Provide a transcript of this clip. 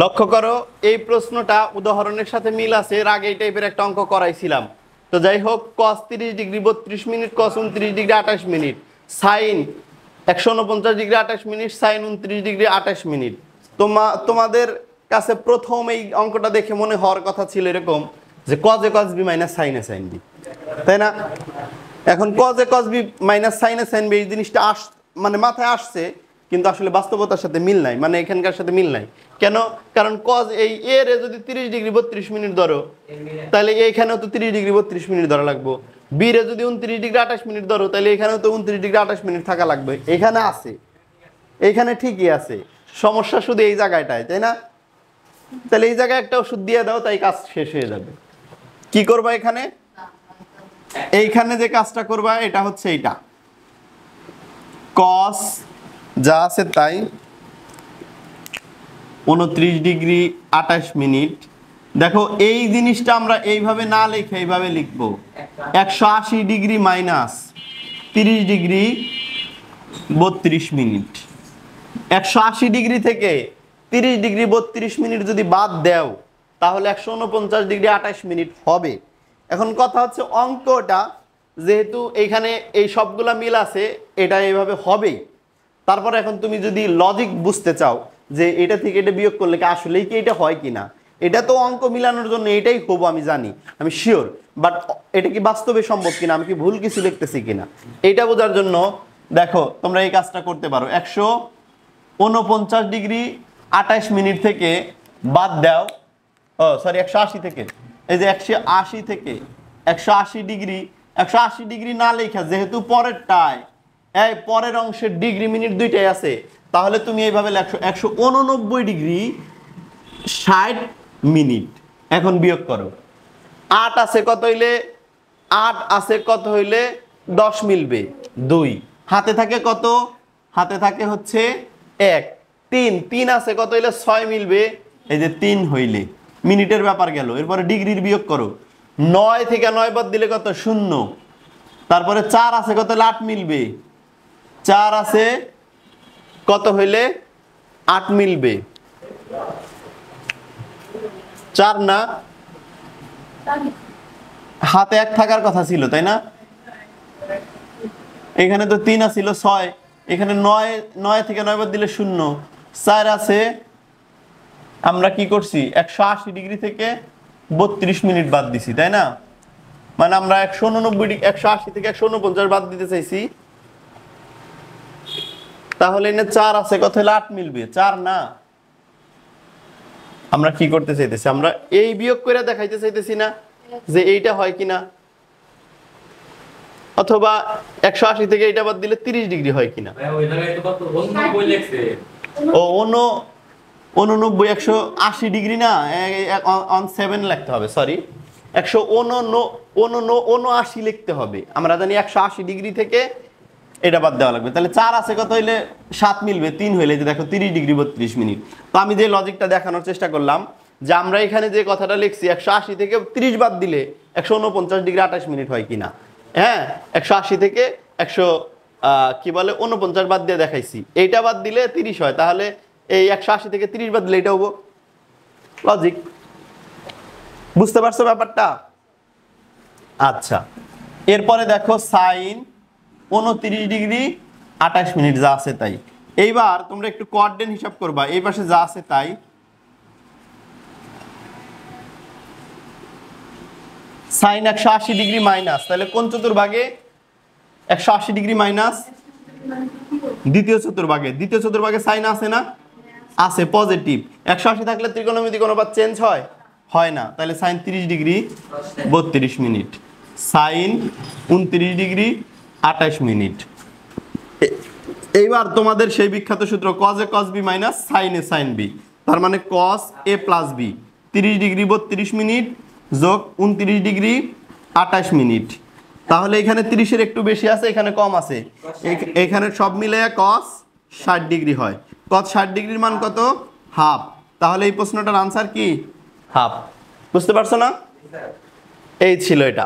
লক্ষ্য করো এই প্রশ্নটা উদাহরণের সাথে মিল আছে, এর আগে এই টাইপের একটা অঙ্ক করাইছিলাম। তো যাই হোক, cos 30 degree 32 minute, cos 29 degree 28 minute, sin 149 degree 28 minute, sin 29 degree 28 minute. তোমাদের কাছে প্রথম এই অঙ্কটা দেখে মনে হওয়ার কথা ছিল এরকম যে cos a cos b minus sin a sin b, তাই না? এখন cos a cos b minus sin a sin b এই জিনিসটা মানে মাথায় আসছে, কিন্তু আসলে বাস্তবতার সাথে মিল নাই, মানে এখানকার সাথে মিল নাই। কেন? কারণ cos এই a রে যদি 30 ডিগ্রি 32 মিনিট ধরো, তাহলে এইখানেও তো 30 ডিগ্রি 32 মিনিট ধরা লাগবে। b রে যদি 29 ডিগ্রি 28 মিনিট ধরো, তাহলে এখানেও তো 29 ডিগ্রি 28 মিনিট থাকা লাগবে। এখানে আছে, এইখানে ঠিকই আছে, সমস্যা শুধু এই জায়গাটায়, তাই না? তাহলে এই জায়গায় একটা ওষুধ দিয়ে দাও, তাই কাজ শেষ হয়ে যাবে। কি করবা এখানে? এইখানে যে কাজটা করবা এটা হচ্ছে এইটা, cos যা আছে তাই 29 ডিগ্রি 28 মিনিট। দেখো এই জিনিসটা আমরা এইভাবে না লিখে এইভাবে লিখবো, 180 degree minus 30 degree 32 minute. 180 degree থেকে 30 ডিগ্রি 32 মিনিট যদি বাদ দাও, তাহলে 149 ডিগ্রি 28 মিনিট হবে। এখন কথা হচ্ছে অঙ্কটা যেহেতু এইখানে এই সবগুলা মিল আছে, এটা এইভাবে হবেই। তারপরে এখন তুমি যদি লজিক বুঝতে চাও যে এটা থেকে এটা বিয়োগ করলে কি আসলেই কি এটা হয় কিনা, এটা তো অঙ্ক মিলানোর জন্য এটাই হবো আমি জানি, আমি শিওর, বাট এটা কি বাস্তবে সম্ভব কিনা, আমি কি ভুল কিছু লিখতেছি কিনা, এইটা বোঝার জন্য দেখো তোমরা এই কাজটা করতে পারো। 149 ডিগ্রি 28 মিনিট থেকে বাদ দাও, সরি 180 থেকে, এই যে 180 থেকে 180 ডিগ্রি না লেখা, যেহেতু পরেরটায় এই পরের অংশের ডিগ্রি মিনিট দুইটাই আছে, তাহলে তুমি এইভাবে লেখো 189 ডিগ্রি 60 মিনিট। এখন বিয়োগ করো, 8 আছে কত হইলে 8 আছে কত হইলে 10 মিলবে 2, হাতে থাকে কত, হাতে থাকে হচ্ছে 1, 3 আছে কত হইলে 6 মিলবে, এই যে 3 হইলে মিনিটের ব্যাপার গেল। এরপরে ডিগ্রির বিয়োগ করো, 9 থেকে 9 বাদ দিলে কত 0, তারপরে 4 আছে কত হইলে 8 মিলবে, 4 আছে কত হইলে 8 মিলবে, 4 না, হাতে 1 থাকার কথা ছিল তাই না? এখানে তো 3 আছিল 6, এখানে 9 থেকে 9 বাদ দিলে 0, 4 আছে, আমরা কি করছি 180 ডিগ্রি থেকে 32 মিনিট বাদ দিছি, তাই না? মানে আমরা 180 থেকে 149 বাদ দিতে চাইছি, তাহলে এনে 4 আছে কত হলে 8 মিলবে, 4 না। আমরা কি করতে চাইতেছি, আমরা এই বিয়োগ করে দেখাইতে চাইতেছি না যে এইটা হয় কিনা, অথবা 180 থেকে এটা বাদ দিলে 30 ডিগ্রি হয় কিনা। ও 180 ডিগ্রি না, 7 লিখতে হবে, সরি 179 লিখতে হবে। আমরা জানি 180 ডিগ্রি থেকে এটা বাদ দেওয়া লাগবে, তাহলে 4 আছে কত হইলে 7 মিলবে, 3 হইলে যে দেখো 30 ডিগ্রি 32 মিনিট। তো আমি যে লজিকটা দেখানোর চেষ্টা করলাম যে আমরা এখানে যে কথাটা লিখছি 180 থেকে 30 বাদ দিলে 149 ডিগ্রি 28 মিনিট হয় কিনা। হ্যাঁ, 180 থেকে 49 বাদ দিয়ে দেখাইছি, এইটা বাদ দিলে 30 হয়, তাহলে এই 180 থেকে 30 বাদ দিলে এটা হবো। লজিক বুঝতে পারছো ব্যাপারটা? আচ্ছা, এরপরে দেখো sin 29 ডিগ্রি 28 মিনিট যা আছে তাই। এইবার তোমরা একটু কোঅর্ডিনেট হিসাব করবা, এই পাশে যা আছে তাই, sin 180 ডিগ্রি মাইনাস, তাহলে কোন চতুর্ভাগে 180 ডিগ্রি মাইনাস দ্বিতীয় চতুর্ভাগে sin আছে না, আছে পজিটিভ। 180 থাকলে ত্রিকোণমিতিক অনুপাত চেঞ্জ হয় না, তাহলে sin 30 degree 32 minute, sin 29 degree 28 minute. এইবার তোমাদের সেই বিখ্যাত সূত্র cos a cos b minus sin a sin b, তার মানে cos a plus b 30 degree 32 minute যোগ 29 ডিগ্রি 28 মিনিট। তাহলে এখানে 30 এর একটু বেশি আছে, এখানে কম আছে, এখানে সব মিলে cos 60 ডিগ্রি হয়। cos 60 ডিগ্রির মান কত? হাফ। তাহলে এই প্রশ্নটার আনসার কি? হাফ। বুঝতে পারছো না? এই ছিল এটা।